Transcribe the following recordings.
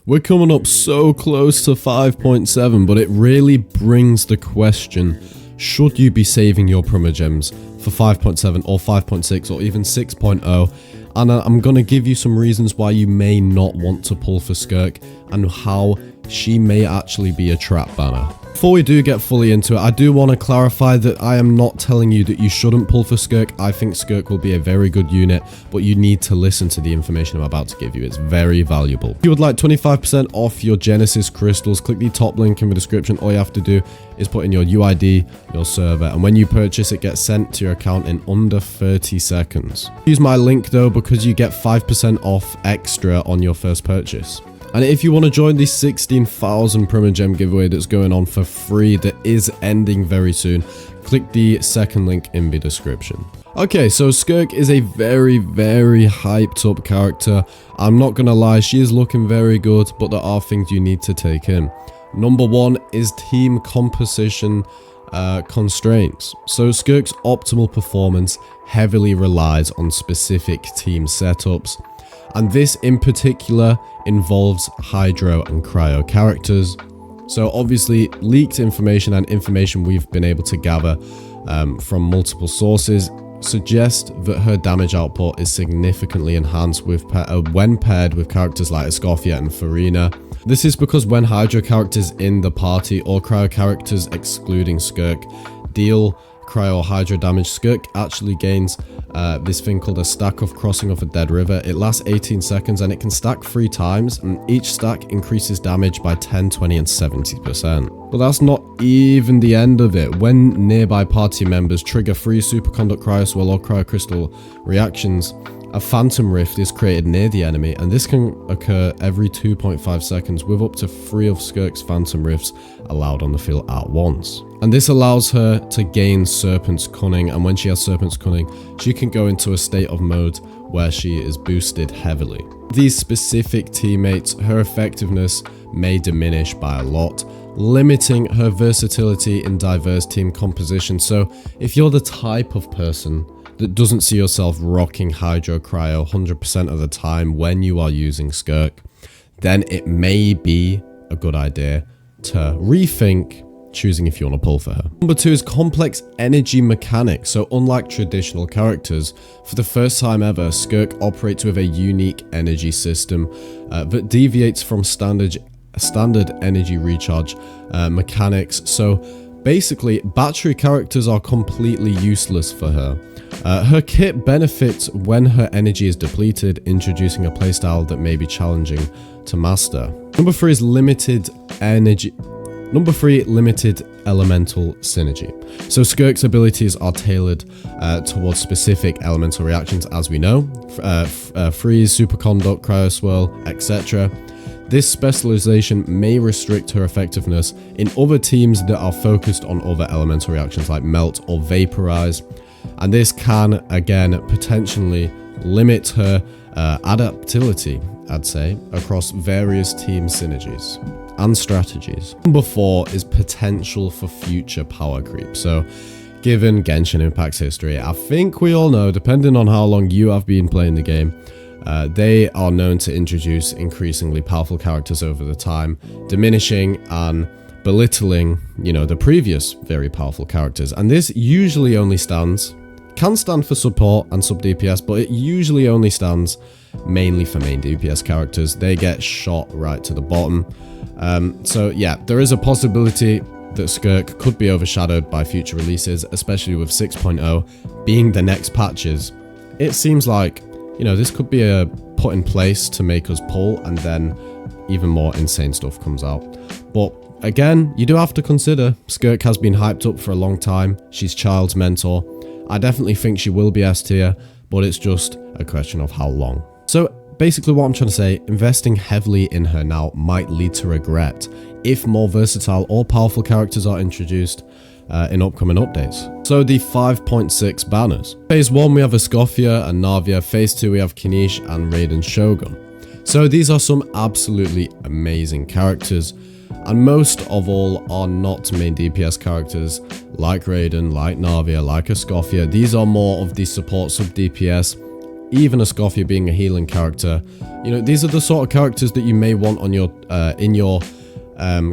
We're coming up so close to 5.7, but it really brings the question, should you be saving your Primogems for 5.7 or 5.6 or even 6.0? And I'm going to give you some reasons why you may not want to pull for Skirk and how she may actually be a trap banner. Before we do get fully into it, I do want to clarify that I am not telling you that you shouldn't pull for Skirk. I think Skirk will be a very good unit, but you need to listen to the information I'm about to give you. It's very valuable. If you would like 25% off your Genesis crystals, click the top link in the description. All you have to do is put in your UID, your server, and when you purchase, it gets sent to your account in under 30 seconds. Use my link though, because you get 5% off extra on your first purchase. And if you want to join the 16,000 Primogem giveaway that's going on for free, that is ending very soon, click the second link in the description. Okay, so Skirk is a very hyped up character. I'm not gonna lie, she is looking very good, but there are things you need to take in. Number one is team composition constraints. So Skirk's optimal performance heavily relies on specific team setups, and this in particular involves Hydro and Cryo characters. So obviously leaked information and information we've been able to gather from multiple sources suggest that her damage output is significantly enhanced with when paired with characters like Escoffia and Farina. This is because when Hydro characters in the party or Cryo characters excluding Skirk deal Cryo or Hydro damage, Skirk actually gains this thing called a stack of crossing of a dead river. It lasts 18 seconds and it can stack 3 times, and each stack increases damage by 10, 20 and 70%. But that's not even the end of it. When nearby party members trigger 3 superconduct cryoswell or cryocrystal reactions, a phantom rift is created near the enemy, and this can occur every 2.5 seconds with up to 3 of Skirk's phantom rifts allowed on the field at once. And this allows her to gain Serpent's Cunning, and when she has Serpent's Cunning, she can go into a state of mode where she is boosted heavily. These specific teammates, her effectiveness may diminish by a lot, limiting her versatility in diverse team composition. So if you're the type of person that doesn't see yourself rocking Hydro Cryo 100% of the time when you are using Skirk, then it may be a good idea to rethink choosing if you want to pull for her. Number 2 is complex energy mechanics. So unlike traditional characters, for the first time ever, Skirk operates with a unique energy system that deviates from standard energy recharge mechanics. So basically, battery characters are completely useless for her. Her kit benefits when her energy is depleted, introducing a playstyle that may be challenging to master. Number 3 is limited elemental synergy. So Skirk's abilities are tailored towards specific elemental reactions, as we know, freeze, superconduct, cryoswirl, etc. This specialization may restrict her effectiveness in other teams that are focused on other elemental reactions like melt or vaporize, and this can again potentially limit her adaptability, I'd say, across various team synergies and strategies. Number 4 is potential for future power creep. So given Genshin Impact's history, I think we all know, depending on how long you have been playing the game, they are known to introduce increasingly powerful characters over the time, diminishing and belittling, the previous very powerful characters. And this usually only can stand for support and sub DPS, but it usually only stands mainly for main DPS characters. They get shot right to the bottom. So yeah, there is a possibility that Skirk could be overshadowed by future releases, especially with 6.0 being the next patches. It seems like, this could be a put in place to make us pull, and then even more insane stuff comes out. But again, you do have to consider Skirk has been hyped up for a long time. She's Child's mentor. I definitely think she will be S tier, but it's just a question of how long. So basically what I'm trying to say, investing heavily in her now might lead to regret if more versatile or powerful characters are introduced in upcoming updates. So the 5.6 banners. Phase 1 we have Escoffia and Navia. Phase 2 we have Kinish and Raiden Shogun. So these are some absolutely amazing characters, and most of all are not main DPS characters like Raiden, like Navia, like Escoffia. These are more of the support sub DPS even a Scoffia being a healing character. You know, these are the sort of characters that you may want on your in your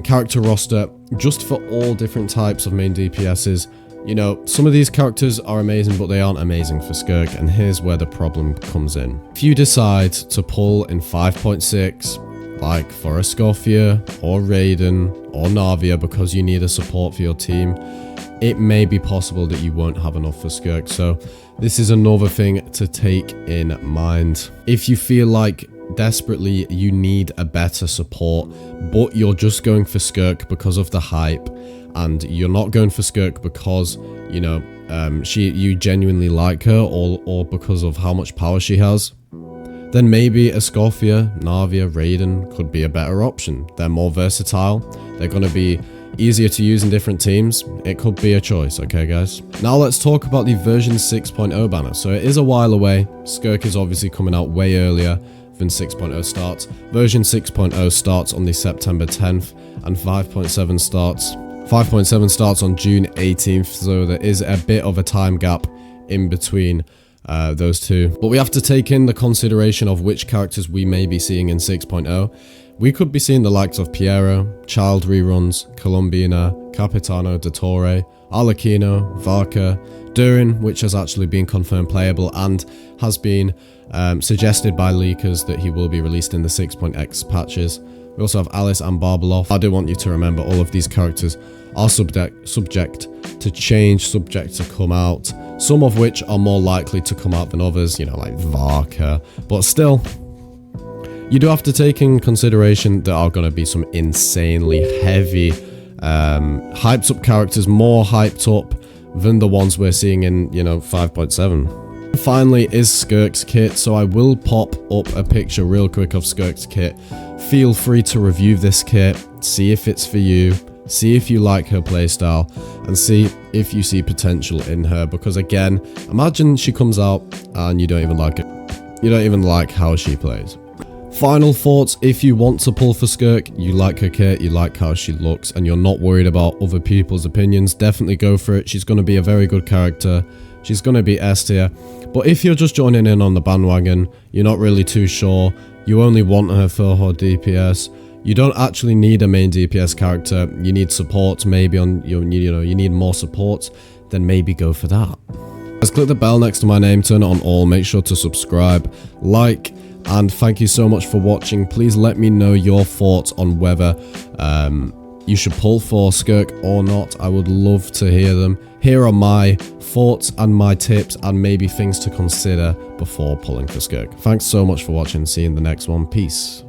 character roster, just for all different types of main DPSs. You know, some of these characters are amazing, but they aren't amazing for Skirk, and here's where the problem comes in. If you decide to pull in 5.6, like for a Scoffia, or Raiden, or Navia, because you need a support for your team, it may be possible that you won't have enough for Skirk, so this is another thing to take in mind. If you feel like desperately you need a better support, but you're just going for Skirk because of the hype, and you're not going for Skirk because, you know, you genuinely like her, or because of how much power she has, then maybe a Scoffia, Navia, Raiden could be a better option. They're more versatile, they're going to be easier to use in different teams. It could be a choice, okay guys? Now let's talk about the version 6.0 banner. So it is a while away. Skirk is obviously coming out way earlier than 6.0 starts. Version 6.0 starts on the September 10th, and 5.7 starts on June 18th, so there is a bit of a time gap in between those two. But we have to take in the consideration of which characters we may be seeing in 6.0. We could be seeing the likes of Piero, Child reruns, Colombina, Capitano, Dottore, Arlecchino, Varka, Durin, which has actually been confirmed playable and has been suggested by leakers that he will be released in the 6.x patches. We also have Alice and Barbeloff. I do want you to remember all of these characters are subject to change, subject to come out, some of which are more likely to come out than others, you know, like Varka, but still, you do have to take in consideration there are going to be some insanely heavy, hyped up characters, more hyped up than the ones we're seeing in, you know, 5.7. Finally is Skirk's kit, so I will pop up a picture real quick of Skirk's kit. Feel free to review this kit, see if it's for you, see if you like her playstyle, and see if you see potential in her, because again, imagine she comes out and you don't even like it. You don't even like how she plays. Final thoughts: if you want to pull for Skirk, you like her kit, you like how she looks, and you're not worried about other people's opinions, definitely go for it. She's going to be a very good character. She's going to be S tier. But if you're just joining in on the bandwagon, you're not really too sure, you only want her for her DPS, you don't actually need a main DPS character, you need support, maybe on you need more support, then maybe go for that. Just click the bell next to my name, turn it on all, make sure to subscribe, like, and thank you so much for watching. Please let me know your thoughts on whether you should pull for Skirk or not. I would love to hear them. Here are my thoughts and my tips and maybe things to consider before pulling for Skirk. Thanks so much for watching. See you in the next one. Peace.